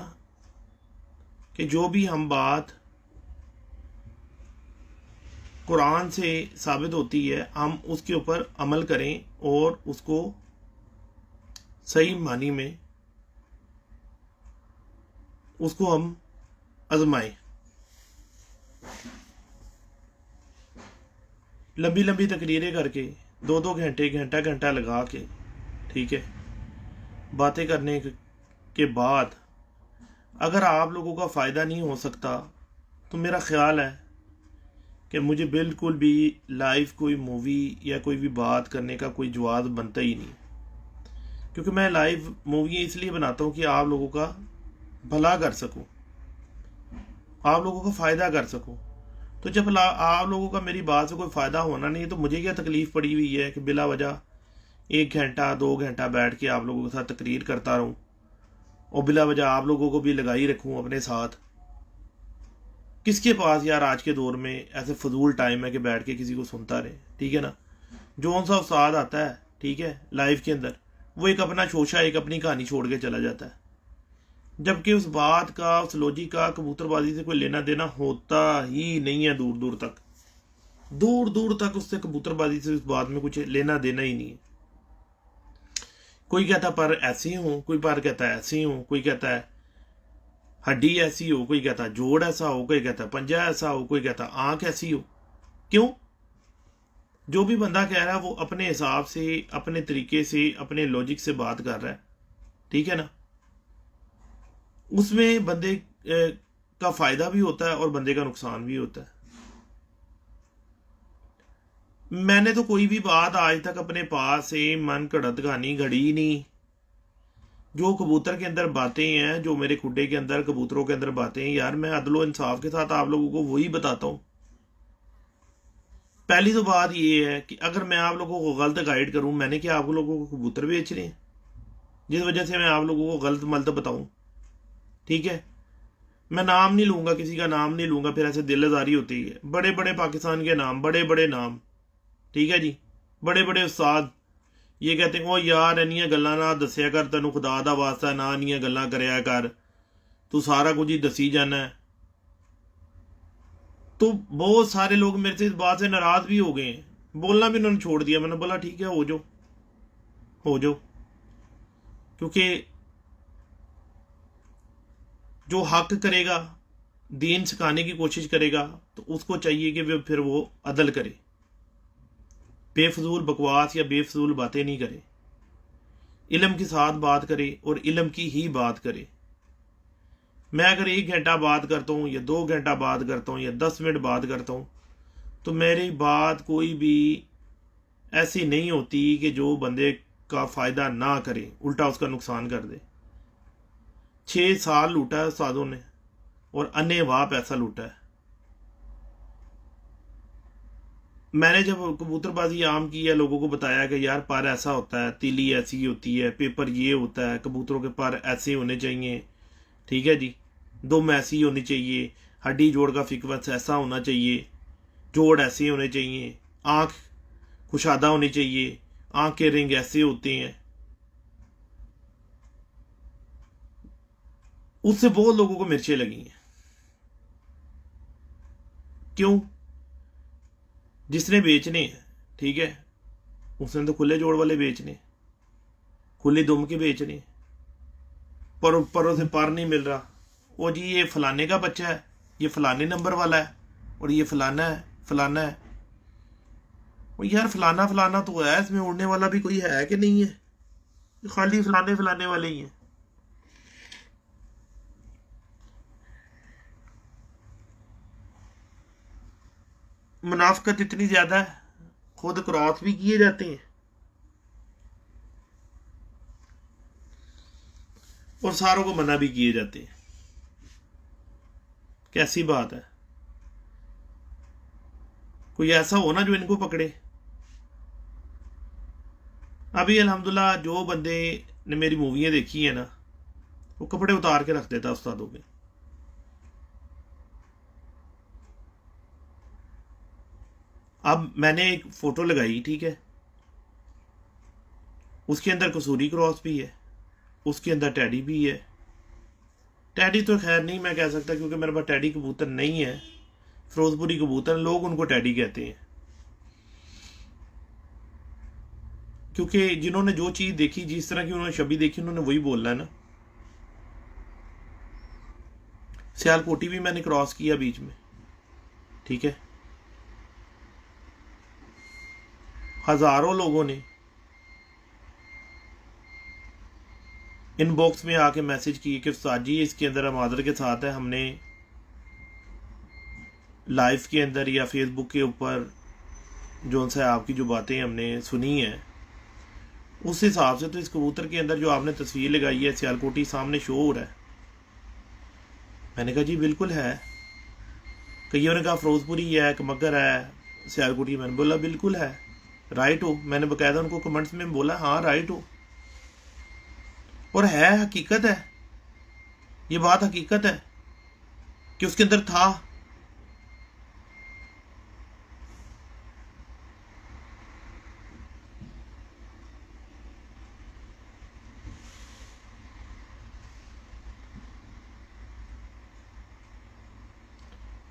कि जो भी हम बात कुरान से साबित होती है हम उसके ऊपर अमल करें और उसको सही मानी में उसको हम आजमाएं। लंबी लंबी तकरीरें करके 2-2 घंटे, घंटा घंटा लगा के, ठीक है, बातें करने के बाद अगर आप लोगों का फ़ायदा नहीं हो सकता, तो मेरा ख्याल है कि मुझे बिल्कुल भी लाइव कोई मूवी या कोई भी बात करने का कोई जवाब बनता ही नहीं। क्योंकि मैं लाइव मूवी इसलिए बनाता हूँ कि आप लोगों का भला कर सकूँ, आप लोगों का फ़ायदा कर सकूँ। तो जब आप लोगों का मेरी बात से कोई फ़ायदा होना नहीं, तो मुझे क्या तकलीफ़ पड़ी हुई है कि बिला वजह 1 घंटा 2 घंटा बैठ के आप लोगों के साथ तकरीर करता रहूं और बिला वजह आप लोगों को भी लगाई रखूं अपने साथ। किसके पास यार आज के दौर में ऐसे फजूल टाइम है कि बैठ के किसी को सुनता रहे, ठीक है ना। जो सा उस्ताद आता है, ठीक है, लाइव के अंदर, वो एक अपना शोशा, एक अपनी कहानी छोड़ के चला जाता है, जबकि उस बात का, उस लॉजिक का कबूतरबाजी से कोई लेना देना होता ही नहीं है। दूर दूर तक, दूर दूर तक उससे कबूतरबाजी से उस बात में कुछ लेना देना ही नहीं है। कोई कहता पर ऐसी हूं, कोई पर कहता ऐसी हूं, कोई कहता है हड्डी ऐसी हो, कोई कहता जोड़ ऐसा हो, कोई कहता पंजा ऐसा हो, कोई कहता आंख ऐसी हो। क्यों? जो भी बंदा कह रहा है वो अपने हिसाब से, अपने तरीके से, अपने लॉजिक से बात कर रहा है, ठीक है ना। उसमें बंदे का फायदा भी होता है और बंदे का नुकसान भी होता है। मैंने तो कोई भी बात आज तक अपने पास से मन घड़त कहानी घड़ी नहीं। जो कबूतर के अंदर बातें हैं, जो मेरे खुड्डे के अंदर, कबूतरों के अंदर बातें हैं, यार मैं अदलो इंसाफ के साथ आप लोगों को वही बताता हूँ। पहली तो बात ये है कि अगर मैं आप लोगों को गलत गाइड करूं, मैंने क्या आप लोगों को कबूतर बेचने हैं जिस वजह से मैं आप लोगों को गलत मलत बताऊं, ठीक है। मैं नाम नहीं लूंगा, किसी का नाम नहीं लूंगा, फिर ऐसे दिल आजारी होती है। बड़े बड़े पाकिस्तान के नाम, बड़े बड़े नाम, ठीक है जी, बड़े बड़े उस्ताद ये कहते हैं ओ यार इन्नियां गल्लां ना दस्या कर, तैनूं खुदा दा वास्ता ना इन्नियां गल्लां करया कर, तू सारा कुछ ही दसी जाना है। तो बहुत सारे लोग मेरे से इस बात से नाराज भी हो गए हैं, बोलना भी उन्होंने छोड़ दिया। मैंने बोला ठीक है, हो जाओ, हो जाओ, क्योंकि जो हक करेगा, दीन सिखाने की कोशिश करेगा, तो उसको चाहिए कि फिर वो अदल करे, बेफजूल बकवास या बेफजूल बातें नहीं करे, इल्म के साथ बात करे और इल्म की ही बात करे। मैं अगर 1 घंटा बात करता हूँ या 2 घंटा बात करता हूँ या 10 मिनट बात करता हूँ, तो मेरी बात कोई भी ऐसी नहीं होती कि जो बंदे का फ़ायदा ना करे, उल्टा उसका नुकसान कर दे। 6 साल लूटा है उस्तादों ने और अन्नेवाह पैसा लूटा है। मैंने जब कबूतरबाजी आम की है, लोगों को बताया कि यार पर ऐसा होता है, तीली ऐसी होती है, पेपर ये होता है, कबूतरों के पर ऐसे होने चाहिए, ठीक है जी, दुम ऐसी होनी चाहिए, हड्डी जोड़ का फिकवत ऐसा होना चाहिए, जोड़ ऐसे होने चाहिए, आँख कुशादा होनी चाहिए, आँख के रिंग ऐसे होते हैं। उससे बहुत लोगों को मिर्चें लगी हैं। क्यों? जिसने बेचने हैं, ठीक है, उसने तो खुले जोड़ वाले बेचने, खुली दुम के बेचने, परों से पर नहीं मिल रहा। वो जी ये फलाने का बच्चा है, ये फलाने नंबर वाला है, और ये फलाना है फलाना है। और यार फलाना फलाना तो है, इसमें उड़ने वाला भी कोई है कि नहीं है? खाली फलाने फलाने वाले ही हैं। मुनाफकत इतनी ज्यादा है, खुद क्रॉस भी किए जाते हैं और सारों को मना भी किए जाते हैं। कैसी बात है? कोई ऐसा हो ना जो इनको पकड़े। अभी अल्हम्दुलिल्लाह जो बंदे ने मेरी मूवियां देखी है ना, वो कपड़े उतार के रख देता उस्तादों के। अब मैंने एक फोटो लगाई, ठीक है, उसके अंदर कसूरी क्रॉस भी है, उसके अंदर टैडी भी है। टैडी तो खैर नहीं मैं कह सकता क्योंकि मेरे पास टैडी कबूतर नहीं है, फिरोजपुरी कबूतर, लोग उनको टैडी कहते हैं। क्योंकि जिन्होंने जो चीज देखी, जिस तरह की उन्होंने छवि देखी, उन्होंने वही बोलना है ना। सियालकोटी भी मैंने क्रॉस किया बीच में, ठीक है। हजारों लोगों ने इनबॉक्स में आके मैसेज किए कि उस्ताद जी इसके अंदर हम आदर के साथ है, हमने लाइव के अंदर या फेसबुक के ऊपर जो सा आपकी जो बातें हमने सुनी है, उस हिसाब से तो इस कबूतर के अंदर जो आपने तस्वीर लगाई है सियालकोटी सामने शो हो रहा है। मैंने कहा जी बिल्कुल है। कईयों ने कहा फिरोजपुरी है, एक मगर है, सियालकोटी। मैंने बोला बिल्कुल है, राइट हो। मैंने बकायदा उनको कमेंट्स में बोला हाँ राइट हो, और है, हकीकत है, ये बात हकीकत है कि उसके अंदर था।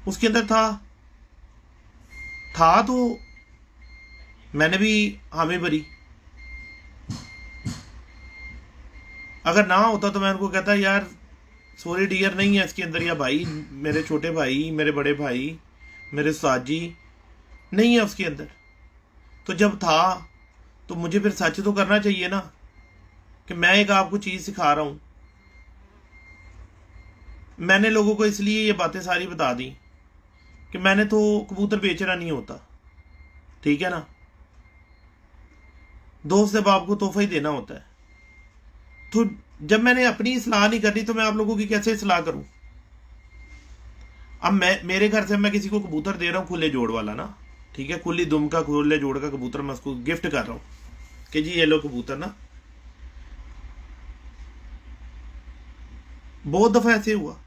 उसके अंदर था तो मैंने भी हामी भरी। अगर ना होता तो मैं उनको कहता यार सॉरी डियर नहीं है इसके अंदर, या भाई मेरे छोटे भाई, मेरे बड़े भाई, मेरे उस्ताद जी, नहीं है उसके अंदर। तो जब था तो मुझे फिर सच तो करना चाहिए ना कि मैं एक आपको चीज सिखा रहा हूं। मैंने लोगों को इसलिए ये बातें सारी बता दी कि मैंने तो कबूतर बेचना नहीं होता, ठीक है ना। दोस्त जब आपको तोहफा ही देना होता है, तो जब मैंने अपनी सलाह नहीं करनी तो मैं आप लोगों की कैसे सलाह करूं? अब मैं मेरे घर से मैं किसी को कबूतर दे रहा हूं खुले जोड़ वाला ना, ठीक है, खुली दुम का खुले जोड़ का कबूतर मैं उसको गिफ्ट कर रहा हूं कि जी ये लो कबूतर ना। बहुत दफा ऐसे हुआ,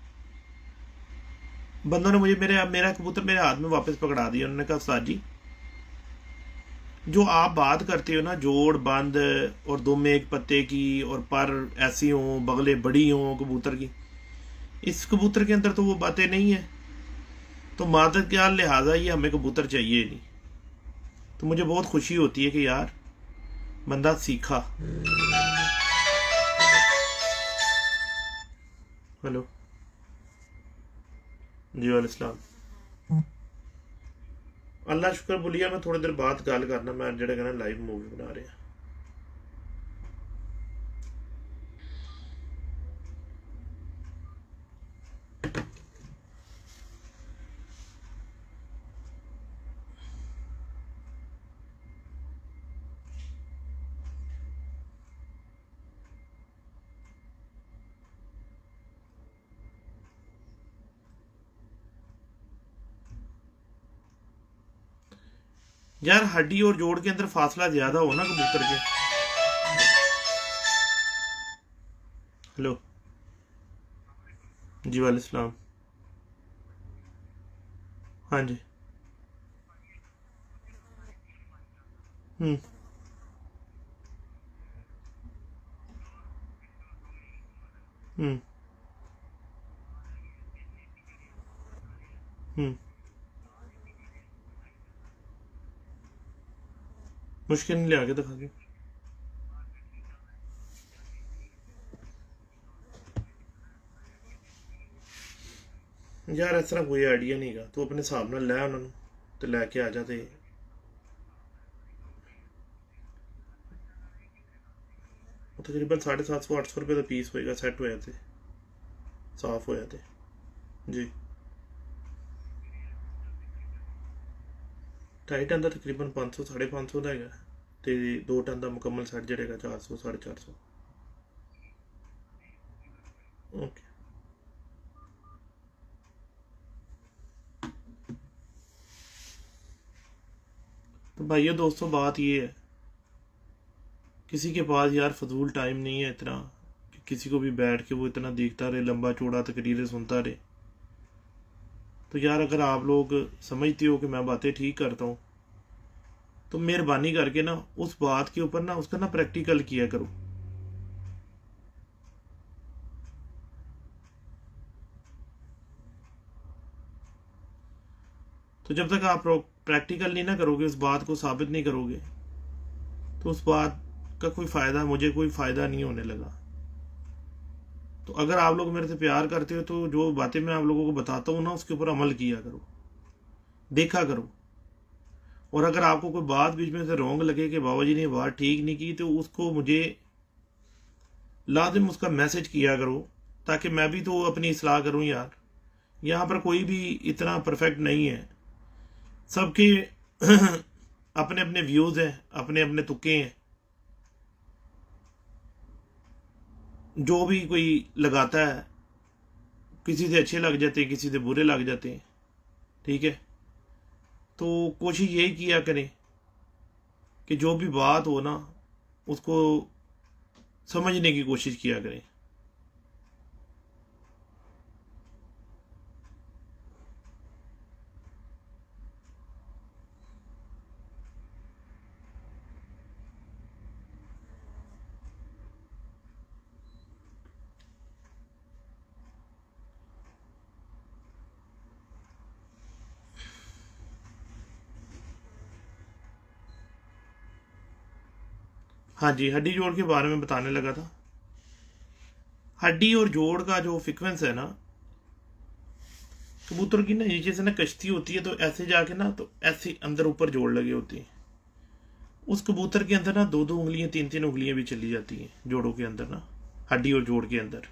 बंदों ने मुझे मेरा कबूतर मेरे हाथ में वापस पकड़ा दिया। उन्होंने कहा उस्ताद जी जो आप बात करते हो ना, जोड़ बंद और दुम एक पत्ते की और पर ऐसी हो, बगले बड़ी हो कबूतर की, इस कबूतर के अंदर तो वो बातें नहीं है। तो मादत के लिहाजा ये हमें कबूतर चाहिए नहीं। तो मुझे बहुत खुशी होती है कि यार बंदा सीखा। हेलो जी वालेकुम। अल्लाह शुक्र बोलिए, मैं थोड़ी देर बाद गल करना, मैं जेह्ड़ा कहना लाइव मूवी बना रहा। यार हड्डी और जोड़ के अंदर फासला ज्यादा हो ना कबूतर के। हेलो जी वालेकुम। हाँ जी। हम्म हम्म हम्म। मुश्किल नहीं ले आके दिखा के। यार इस तरह कोई आइडिया नहीं गा, तू अपने हिसाब नाल लै उन्होंने तो लैके आ जा। तो तकरीबन 750-800 रुपये का पीस होएगा, सैट होया ते साफ होया ते जी। 2.5 टन का तकरीबन 500-550 का है, तो 2 टन का मुकम्मल सैट जड़ेगा 400-450। ओके। तो भाइयों दोस्तों, बात ये है, किसी के पास यार फजूल टाइम नहीं है इतना कि किसी को भी बैठ के वो इतना देखता रहे, लंबा चौड़ा तकरीरें सुनता रहे। तो यार अगर आप लोग समझते हो कि मैं बातें ठीक करता हूँ, तो मेहरबानी करके ना उस बात के ऊपर ना उसका ना प्रैक्टिकल किया करो। तो जब तक आप प्रैक्टिकल नहीं ना करोगे, उस बात को साबित नहीं करोगे, तो उस बात का कोई फ़ायदा, मुझे कोई फ़ायदा नहीं होने लगा। तो अगर आप लोग मेरे से प्यार करते हो तो जो बातें मैं आप लोगों को बताता हूँ ना, उसके ऊपर अमल किया करो, देखा करो। और अगर आपको कोई बात बीच में से रॉन्ग लगे कि बाबा जी ने बात ठीक नहीं की, तो उसको मुझे लाजिम उसका मैसेज किया करो, ताकि मैं भी तो अपनी इस्लाह करूँ यार। यहाँ पर कोई भी इतना परफेक्ट नहीं है, सबके अपने अपने व्यूज़ हैं, अपने अपने तुक्के हैं। जो भी कोई लगाता है, किसी से अच्छे लग जाते हैं, किसी से बुरे लग जाते हैं, ठीक है। तो कोशिश यही किया करें कि जो भी बात हो ना, उसको समझने की कोशिश किया करें। हाँ जी, हड्डी जोड़ के बारे में बताने लगा था। हड्डी और जोड़ का जो फ्रिक्वेंस है ना, कबूतर की ना नीचे से ना कश्ती होती है, तो ऐसे जाके ना, तो ऐसे अंदर ऊपर जोड़ लगे होती हैं। उस कबूतर के अंदर ना 2-2 उंगलियां, 3-3 उंगलियां भी चली जाती हैं जोड़ों के अंदर ना, हड्डी और जोड़ के अंदर।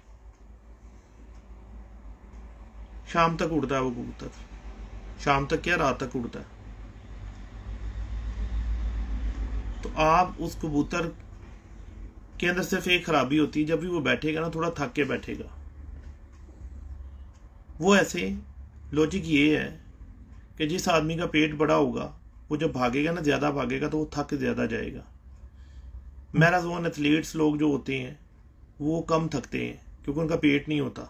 शाम तक उड़ता है वो कबूतर, शाम तक क्या, रात तक उड़ता है। तो आप उस कबूतर के अंदर सिर्फ एक खराबी होती है, जब भी वो बैठेगा ना, थोड़ा थक के बैठेगा। वो ऐसे, लॉजिक ये है कि जिस आदमी का पेट बड़ा होगा, वो जब भागेगा ना, ज़्यादा भागेगा, तो वो थक ज़्यादा जाएगा। मैराथन एथलीट्स लोग जो होते हैं, वो कम थकते हैं क्योंकि उनका पेट नहीं होता।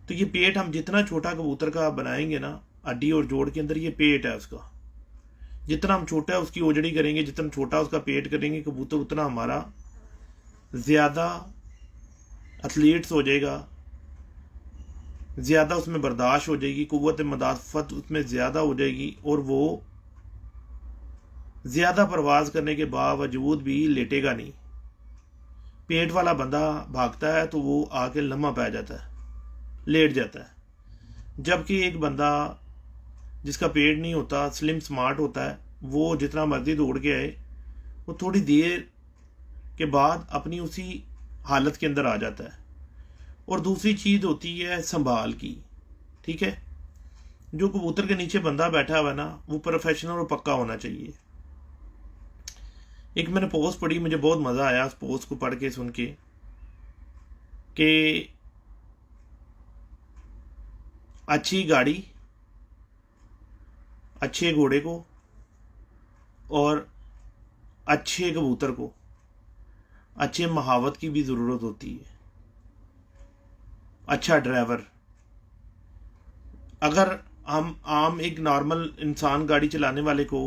तो ये पेट हम जितना छोटा कबूतर का बनाएंगे ना, हड्डी और जोड़ के अंदर ये पेट है उसका, जितना हम छोटा है उसकी ओजड़ी करेंगे, जितना छोटा उसका पेट करेंगे कबूतर, उतना हमारा ज़्यादा एथलीट्स हो जाएगा, ज़्यादा उसमें बर्दाश्त हो जाएगी, कुव्वत मदाफ़त उसमें ज़्यादा हो जाएगी, और वो ज़्यादा परवाज़ करने के बावजूद भी लेटेगा नहीं। पेट वाला बंदा भागता है तो वो आके लम्हा पै जाता है, लेट जाता है। जबकि एक बंदा जिसका पेट नहीं होता, स्लिम स्मार्ट होता है, वो जितना मर्जी दौड़ के आए, वो थोड़ी देर के बाद अपनी उसी हालत के अंदर आ जाता है। और दूसरी चीज़ होती है संभाल की, ठीक है। जो कबूतर के नीचे बंदा बैठा हुआ है ना, वो प्रोफेशनल और पक्का होना चाहिए। एक मैंने पोस्ट पढ़ी, मुझे बहुत मज़ा आया उस पोस्ट को पढ़ के, सुन के, कि अच्छी गाड़ी अच्छे घोड़े को और अच्छे कबूतर को अच्छे महावत की भी ज़रूरत होती है। अच्छा ड्राइवर, अगर हम आम एक नॉर्मल इंसान गाड़ी चलाने वाले को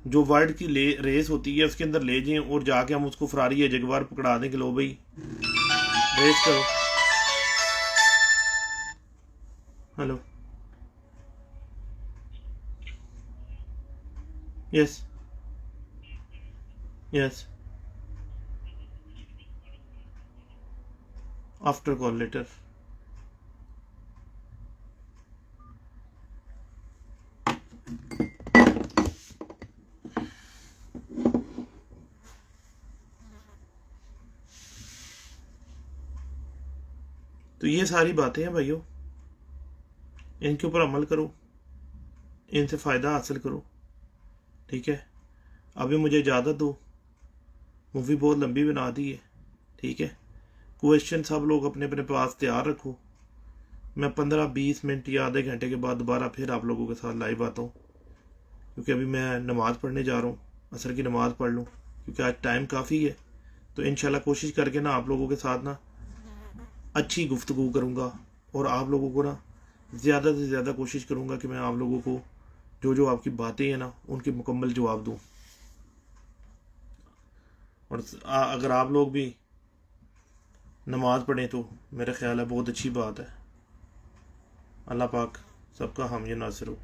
जो वर्ल्ड की रेस होती है उसके अंदर ले जाएं, और जाके हम उसको फरारी या जगवार पकड़ा दें कि लो भाई रेस करो। Hello, yes, yes, after call letter. तो ये सारी बातें हैं भाइयों, इनके ऊपर अमल करो, इनसे फ़ायदा हासिल करो, ठीक है। अभी मुझे इजाज़त दो, मूवी बहुत लंबी बना दी है, ठीक है। क्वेश्चन सब लोग अपने अपने पास तैयार रखो। मैं 15-20 मिनट या आधे घंटे के बाद दोबारा फिर आप लोगों के साथ लाइव आता हूँ, क्योंकि अभी मैं नमाज़ पढ़ने जा रहा हूँ, असर की नमाज़ पढ़ लूँ, क्योंकि आज टाइम काफ़ी है। तो इंशाल्लाह कोशिश करके ना आप लोगों के साथ ना अच्छी गुफ्तगू करूँगा, और आप लोगों को ना ज़्यादा से ज़्यादा कोशिश करूँगा कि मैं आप लोगों को जो जो आपकी बातें हैं ना उनके मुकम्मल जवाब दूँ। और अगर आप लोग भी नमाज़ पढ़ें तो मेरा ख्याल है बहुत अच्छी बात है। अल्लाह पाक सबका हामी नासिर हो।